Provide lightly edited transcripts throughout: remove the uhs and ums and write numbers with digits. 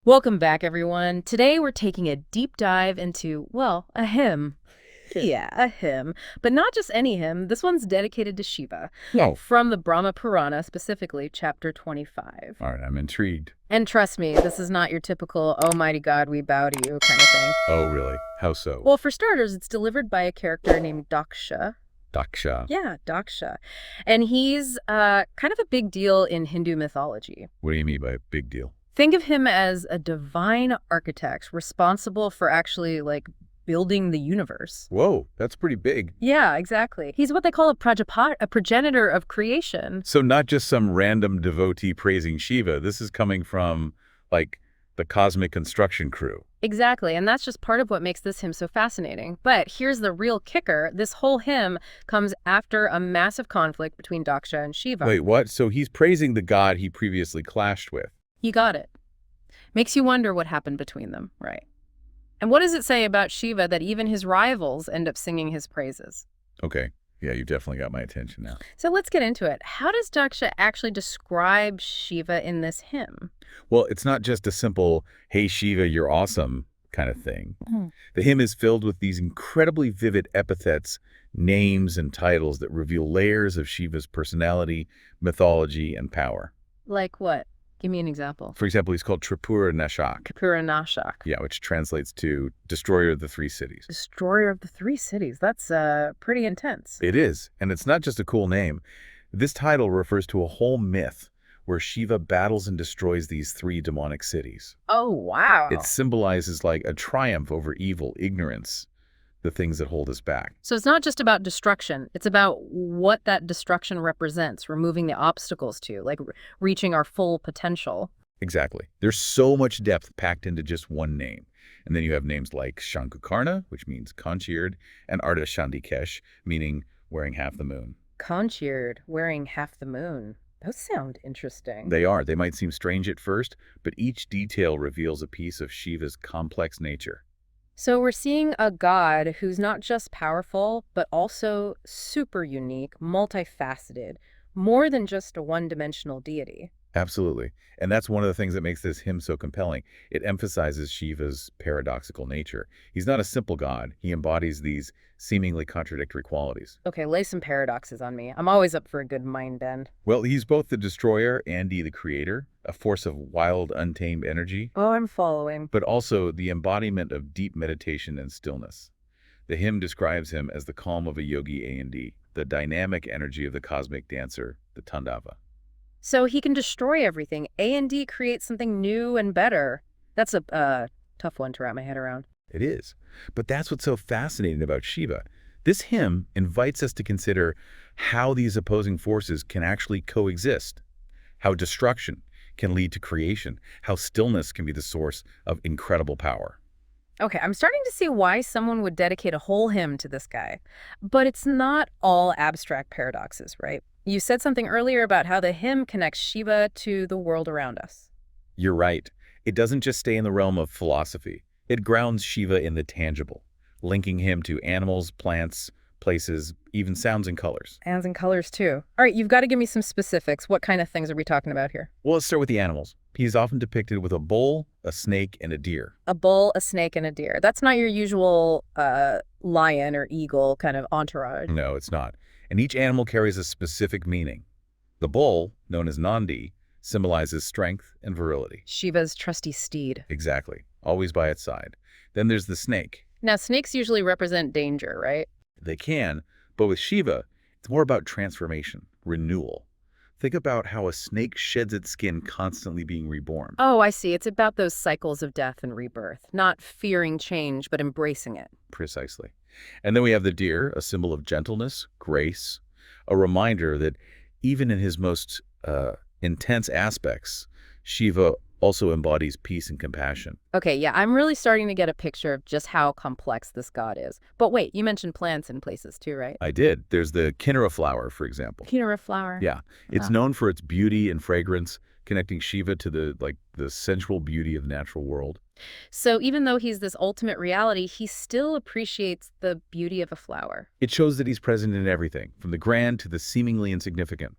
Welcome back, everyone. Today we're taking a deep dive into, well, a hymn. Yeah, a hymn. But not just any hymn. This one's dedicated to Shiva. Oh, From the Brahma Purana, specifically chapter 25. all right, I'm intrigued. And trust me, this is not your typical, oh mighty God, we bow to you kind of thing. Oh, really? How so? Well, for starters, it's delivered by a character named Daksha. Daksha. Yeah, Daksha. And he's kind of a big deal in Hindu mythology. What do you mean by big deal? Think of him as a divine architect responsible for actually, building the universe. Whoa, that's pretty big. Yeah, exactly. He's what they call a progenitor of creation. So not just some random devotee praising Shiva. This is coming from, like, the cosmic construction crew. Exactly, and that's just part of what makes this hymn so fascinating. But here's the real kicker. This whole hymn comes after a massive conflict between Daksha and Shiva. Wait, what? So he's praising the god he previously clashed with. You got it. Makes you wonder what happened between them, right? And what does it say about Shiva that even his rivals end up singing his praises? Okay, yeah, you definitely got my attention now. So let's get into it. How does Daksha actually describe Shiva in this hymn? Well, it's not just a simple, hey, Shiva, you're awesome kind of thing. Mhm. The hymn is filled with these incredibly vivid epithets, names, and titles that reveal layers of Shiva's personality, mythology, and power. Like what? Give me an example. For example, he's called Tripura Nashak. Puranashak. Yeah, which translates to destroyer of the three cities. Destroyer of the three cities. That's pretty intense. It is, and it's not just a cool name. This title refers to a whole myth where Shiva battles and destroys these three demonic cities. Oh, wow. It symbolizes like a triumph over evil, ignorance, the things that hold us back. So it's not just about destruction. It's about what that destruction represents, removing the obstacles to, reaching our full potential. Exactly. There's so much depth packed into just one name. And then you have names like Shankukarna, which means conch-eared, and Ardashandikesh, meaning wearing half the moon. Conch-eared, wearing half the moon. Those sound interesting. They are. They might seem strange at first, but each detail reveals a piece of Shiva's complex nature. So we're seeing a god who's not just powerful, but also super unique, multifaceted, more than just a one-dimensional deity. Absolutely. And that's one of the things that makes this hymn so compelling. It emphasizes Shiva's paradoxical nature. He's not a simple god. He embodies these seemingly contradictory qualities. Okay, lay some paradoxes on me. I'm always up for a good mind bend. Well, he's both the destroyer and the creator, a force of wild, untamed energy, Oh, I'm following. but also the embodiment of deep meditation and stillness. The hymn describes him as the calm of a yogi A&D, the dynamic energy of the cosmic dancer, the Tandava. So he can destroy everything. A&D creates something new and better. That's a tough one to wrap my head around. It is. But that's what's so fascinating about Shiva. This hymn invites us to consider how these opposing forces can actually coexist, how destruction can lead to creation, how stillness can be the source of incredible power. Okay, I'm starting to see why someone would dedicate a whole hymn to this guy. But it's not all abstract paradoxes, right? You said something earlier about how the hymn connects Shiva to the world around us. You're right. It doesn't just stay in the realm of philosophy. It grounds Shiva in the tangible, linking him to animals, plants, places, even sounds and colors. Sounds and colors, too. All right, you've got to give me some specifics. What kind of things are we talking about here? Well, let's start with the animals. He's often depicted with a bull, a snake, and a deer. A bull, a snake, and a deer. That's not your usual lion or eagle kind of entourage. No, it's not. And each animal carries a specific meaning. The bull, known as Nandi, symbolizes strength and virility. Shiva's trusty steed. Exactly. Always by its side. Then there's the snake. Now, snakes usually represent danger, right? They can, but with Shiva, it's more about transformation, renewal. Think about how a snake sheds its skin constantly being reborn. Oh, I see. It's about those cycles of death and rebirth, not fearing change, but embracing it. Precisely. And then we have the deer, a symbol of gentleness, grace, a reminder that even in his most intense aspects, Shiva also embodies peace and compassion. Okay, yeah, I'm really starting to get a picture of just how complex this god is. But wait, you mentioned plants in places too, right? I did. There's the Kinnara flower, for example. Kinnara flower. Yeah, it's known for its beauty and fragrance, connecting Shiva to the sensual beauty of the natural world. So even though he's this ultimate reality, he still appreciates the beauty of a flower. It shows that he's present in everything, from the grand to the seemingly insignificant.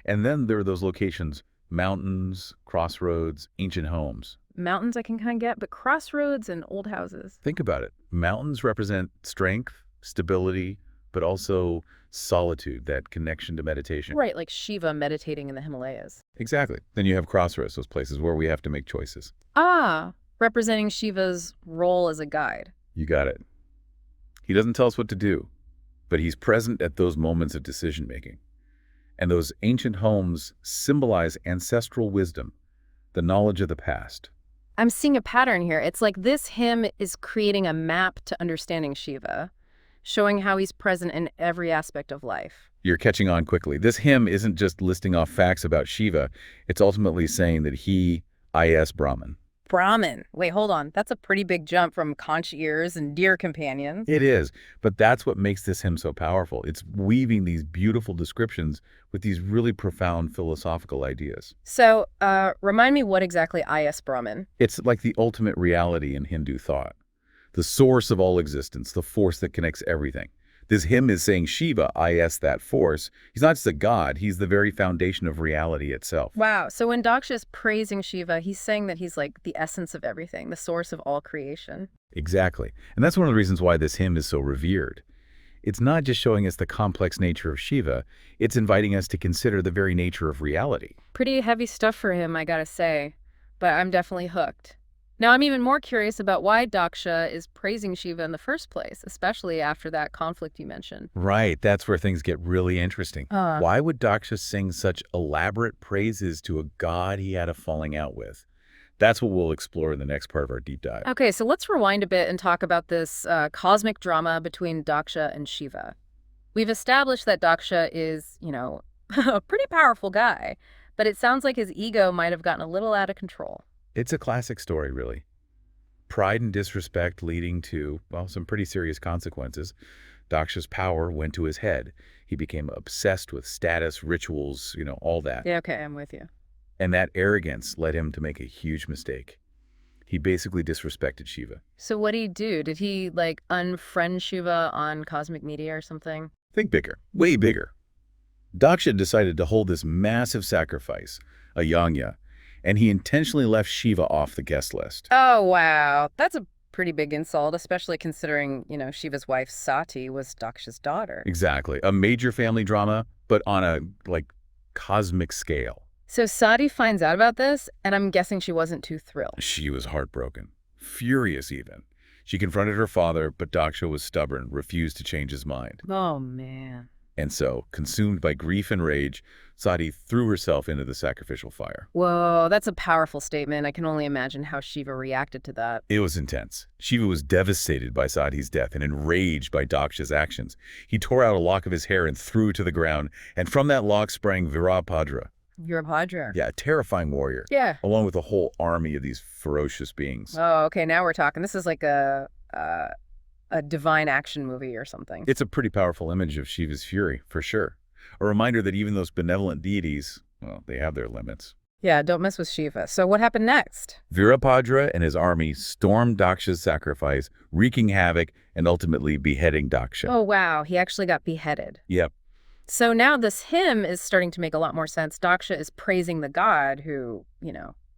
And then there are those locations, mountains, crossroads, ancient homes. mountains I can kind of get, but crossroads and old houses. Think about it. Mountains represent strength, stability, but also solitude, that connection to meditation. Right, like Shiva meditating in the Himalayas. Exactly. Then you have crossroads, those places where we have to make choices. Ah, representing Shiva's role as a guide. You got it. He doesn't tell us what to do, but he's present at those moments of decision-making. And those ancient homes symbolize ancestral wisdom, the knowledge of the past. I'm seeing a pattern here. It's like this hymn is creating a map to understanding Shiva, showing how he's present in every aspect of life. You're catching on quickly. This hymn isn't just listing off facts about Shiva. It's ultimately saying that he is Brahman. Brahman. Wait, hold on. That's a pretty big jump from conch ears and deer companions. It is, but that's what makes this hymn so powerful. It's weaving these beautiful descriptions with these really profound philosophical ideas. So, remind me what exactly is Brahman? It's like the ultimate reality in Hindu thought, the source of all existence, the force that connects everything. This hymn is saying Shiva is that force. He's not just a god, he's the very foundation of reality itself. Wow. So when Daksha is praising Shiva, he's saying that he's like the essence of everything, the source of all creation. Exactly. And that's one of the reasons why this hymn is so revered. It's not just showing us the complex nature of Shiva, it's inviting us to consider the very nature of reality. Pretty heavy stuff for him, I gotta say. But I'm definitely hooked. Now, I'm even more curious about why Daksha is praising Shiva in the first place, especially after that conflict you mentioned. Right, that's where things get really interesting. Uh, Why would Daksha sing such elaborate praises to a god he had a falling out with? That's what we'll explore in the next part of our deep dive. Okay, so let's rewind a bit and talk about this cosmic drama between Daksha and Shiva. We've established that Daksha is, a pretty powerful guy, but it sounds like his ego might have gotten a little out of control. It's a classic story, really. Pride and disrespect leading to, well, some pretty serious consequences. Daksha's power went to his head. He became obsessed with status, rituals, all that. Yeah, okay, I'm with you. And that arrogance led him to make a huge mistake. He basically disrespected Shiva. So what did he do? Did he, unfriend Shiva on cosmic media or something? Think bigger, way bigger. Daksha decided to hold this massive sacrifice, a Yagya, and he intentionally left Shiva off the guest list. Oh, wow. That's a pretty big insult, especially considering, Shiva's wife Sati was Daksha's daughter. Exactly. A major family drama, but on a, cosmic scale. So Sati finds out about this, and I'm guessing she wasn't too thrilled. She was heartbroken, furious even. She confronted her father, but Daksha was stubborn, refused to change his mind. Oh, man. And so, consumed by grief and rage, Sati threw herself into the sacrificial fire. Whoa, that's a powerful statement. I can only imagine how Shiva reacted to that. It was intense. Shiva was devastated by Sati's death and enraged by Daksha's actions. He tore out a lock of his hair and threw it to the ground, and from that lock sprang Virabhadra. Virabhadra. Yeah, a terrifying warrior. Yeah. Along with a whole army of these ferocious beings. Oh, okay, now we're talking. This is like a divine action movie or something. It's a pretty powerful image of Shiva's fury, for sure. A reminder that even those benevolent deities, well, they have their limits. Yeah, don't mess with Shiva. So what happened next? Virabhadra and his army stormed Daksha's sacrifice, wreaking havoc and ultimately beheading Daksha. Oh, wow, he actually got beheaded. Yep. So now this hymn is starting to make a lot more sense. Daksha is praising the god who,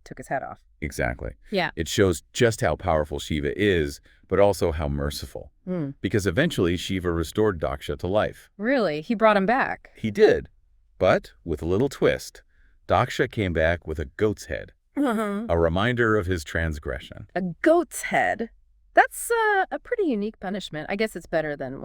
took his head off. Exactly. Yeah. It shows just how powerful Shiva is, but also how merciful. Because eventually Shiva restored Daksha to life. Really? He brought him back? He did. But with a little twist, Daksha came back with a goat's head, a reminder of his transgression. A goat's head? That's a pretty unique punishment. I guess it's better than,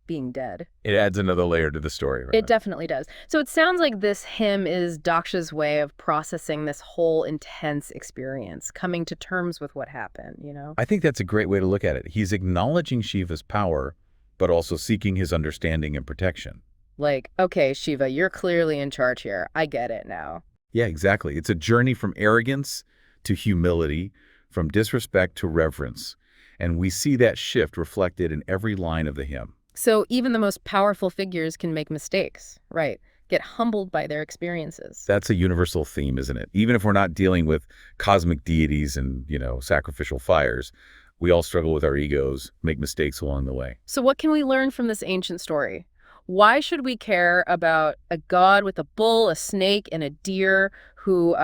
being dead. It adds another layer to the story, right? It definitely does. So it sounds like this hymn is Daksha's way of processing this whole intense experience, coming to terms with what happened, I think that's a great way to look at it. He's acknowledging Shiva's power, but also seeking his understanding and protection. Like, okay, Shiva, you're clearly in charge here. I get it now. Yeah, exactly. It's a journey from arrogance to humility, from disrespect to reverence. And we see that shift reflected in every line of the hymn. So even the most powerful figures can make mistakes, right? Get humbled by their experiences. That's a universal theme, isn't it? Even if we're not dealing with cosmic deities and, sacrificial fires, we all struggle with our egos, make mistakes along the way. So what can we learn from this ancient story? Why should we care about a god with a bull, a snake, and a deer who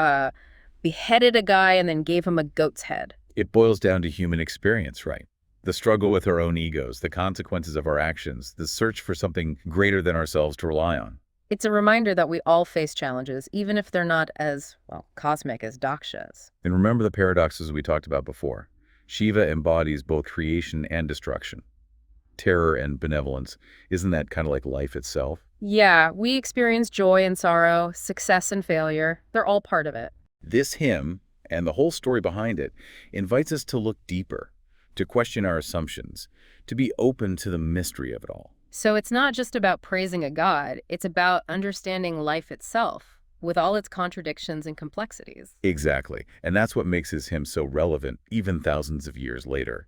beheaded a guy and then gave him a goat's head. It boils down to human experience, right? The struggle with our own egos, the consequences of our actions, the search for something greater than ourselves to rely on. It's a reminder that we all face challenges, even if they're not as, well, cosmic as Daksha's. And remember the paradoxes we talked about before. Shiva embodies both creation and destruction. Terror and benevolence. Isn't that kind of like life itself? Yeah, we experience joy and sorrow, success and failure. They're all part of it. This hymn, and the whole story behind it, invites us to look deeper, to question our assumptions, to be open to the mystery of it all. So it's not just about praising a god, it's about understanding life itself, with all its contradictions and complexities. Exactly. And that's what makes his hymn so relevant, even thousands of years later.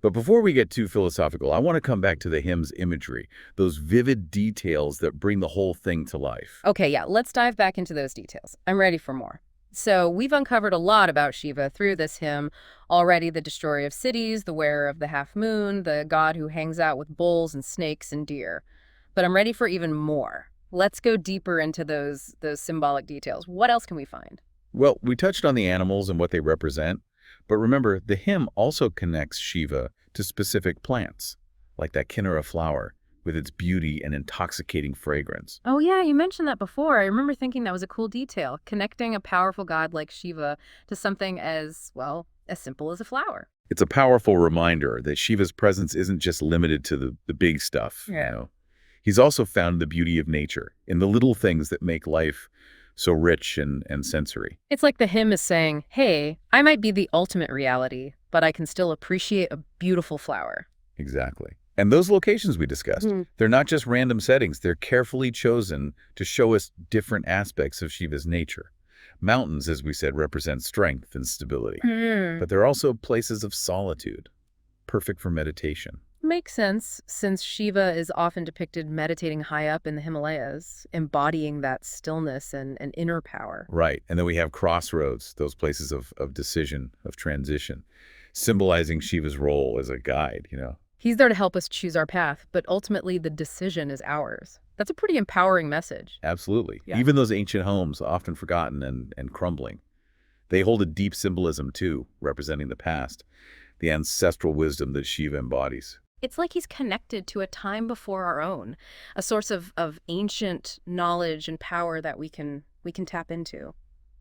But before we get too philosophical, I want to come back to the hymn's imagery, those vivid details that bring the whole thing to life. Okay, yeah, let's dive back into those details. I'm ready for more. So we've uncovered a lot about Shiva through this hymn already: the destroyer of cities, the wearer of the half moon, the god who hangs out with bulls and snakes and deer. But I'm ready for even more. Let's go deeper into those symbolic details. What else can we find? Well, we touched on the animals and what they represent, but remember, the hymn also connects Shiva to specific plants, like that Kinnara flower, with its beauty and intoxicating fragrance. Oh yeah, you mentioned that before. I remember thinking that was a cool detail, connecting a powerful god like Shiva to something as, well, as simple as a flower. It's a powerful reminder that Shiva's presence isn't just limited to the big stuff, Yeah. you know. He's also found the beauty of nature, in the little things that make life so rich and sensory. It's like the hymn is saying, hey, I might be the ultimate reality, but I can still appreciate a beautiful flower. Exactly. And those locations we discussed, they're not just random settings. They're carefully chosen to show us different aspects of Shiva's nature. Mountains, as we said, represent strength and stability. But they're also places of solitude, perfect for meditation. Makes sense, since Shiva is often depicted meditating high up in the Himalayas, embodying that stillness and inner power. Right. And then we have crossroads, those places of decision, of transition, symbolizing Shiva's role as a guide, you know. He's there to help us choose our path, but ultimately the decision is ours. That's a pretty empowering message. Absolutely. Yeah. Even those ancient homes, often forgotten and crumbling, they hold a deep symbolism too, representing the past, the ancestral wisdom that Shiva embodies. It's like he's connected to a time before our own, a source of ancient knowledge and power that we can tap into.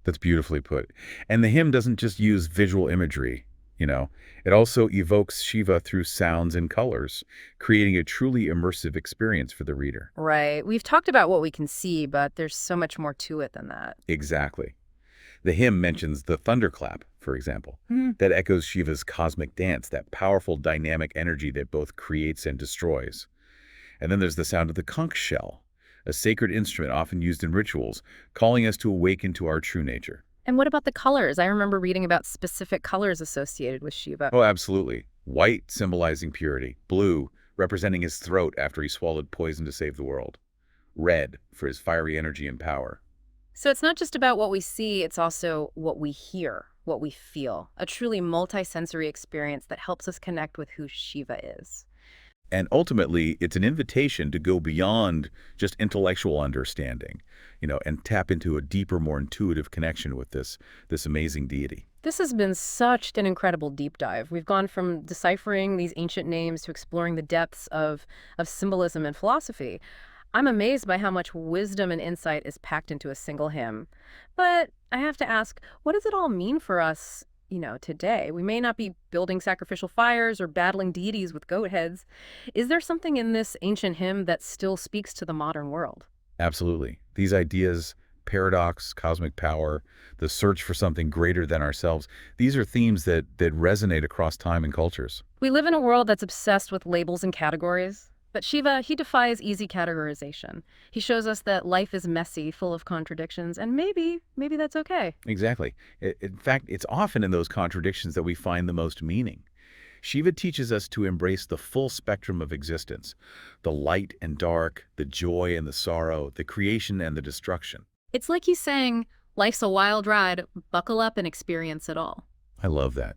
That's beautifully put. And the hymn doesn't just use visual imagery, you know. It also evokes Shiva through sounds and colors, creating a truly immersive experience for the reader. Right. We've talked about what we can see, but there's so much more to it than that. Exactly. The hymn mentions the thunderclap, for example, that echoes Shiva's cosmic dance, that powerful dynamic energy that both creates and destroys. And then there's the sound of the conch shell, a sacred instrument often used in rituals, calling us to awaken to our true nature. And what about the colors? I remember reading about specific colors associated with Shiva. Oh, absolutely. White symbolizing purity, blue representing his throat after he swallowed poison to save the world, red for his fiery energy and power. So it's not just about what we see, it's also what we hear, what we feel. A truly multisensory experience that helps us connect with who Shiva is. And ultimately, it's an invitation to go beyond just intellectual understanding, you know, and tap into a deeper, more intuitive connection with this amazing deity. This has been such an incredible deep dive. We've gone from deciphering these ancient names to exploring the depths of symbolism and philosophy. I'm amazed by how much wisdom and insight is packed into a single hymn. But I have to ask, what does it all mean for us, today? We may not be building sacrificial fires or battling deities with goat heads. Is there something in this ancient hymn that still speaks to the modern world? Absolutely. These ideas, paradox, cosmic power, the search for something greater than ourselves, these are themes that resonate across time and cultures. We live in a world that's obsessed with labels and categories. But Shiva, he defies easy categorization. He shows us that life is messy, full of contradictions, and maybe that's okay. Exactly. In fact, it's often in those contradictions that we find the most meaning. Shiva teaches us to embrace the full spectrum of existence, the light and dark, the joy and the sorrow, the creation and the destruction. It's like he's saying, life's a wild ride, buckle up and experience it all. I love that.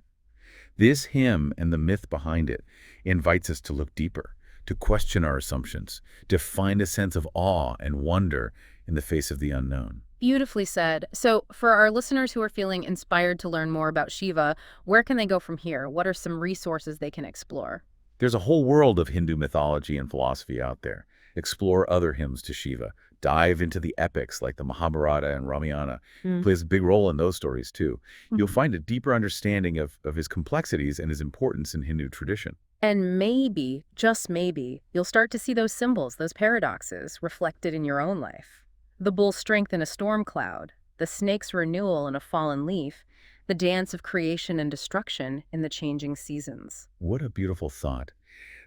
This hymn and the myth behind it invites us to look deeper, to question our assumptions, to find a sense of awe and wonder in the face of the unknown. Beautifully said. So, for our listeners who are feeling inspired to learn more about Shiva, where can they go from here? What are some resources they can explore? There's a whole world of Hindu mythology and philosophy out there. Explore other hymns to Shiva. Dive into the epics like the Mahabharata and Ramayana. He Mm. plays a big role in those stories too. You'll Mhm. find a deeper understanding of his complexities and his importance in Hindu tradition. And maybe, just maybe, you'll start to see those symbols, those paradoxes, reflected in your own life. The bull's strength in a storm cloud, the snake's renewal in a fallen leaf, the dance of creation and destruction in the changing seasons. What a beautiful thought.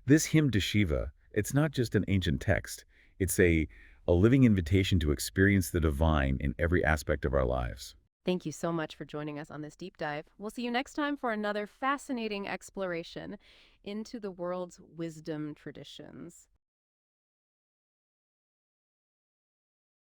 This hymn to Shiva, it's not just an ancient text. It's a living invitation to experience the divine in every aspect of our lives. Thank you so much for joining us on this deep dive. We'll see you next time for another fascinating exploration into the world's wisdom traditions.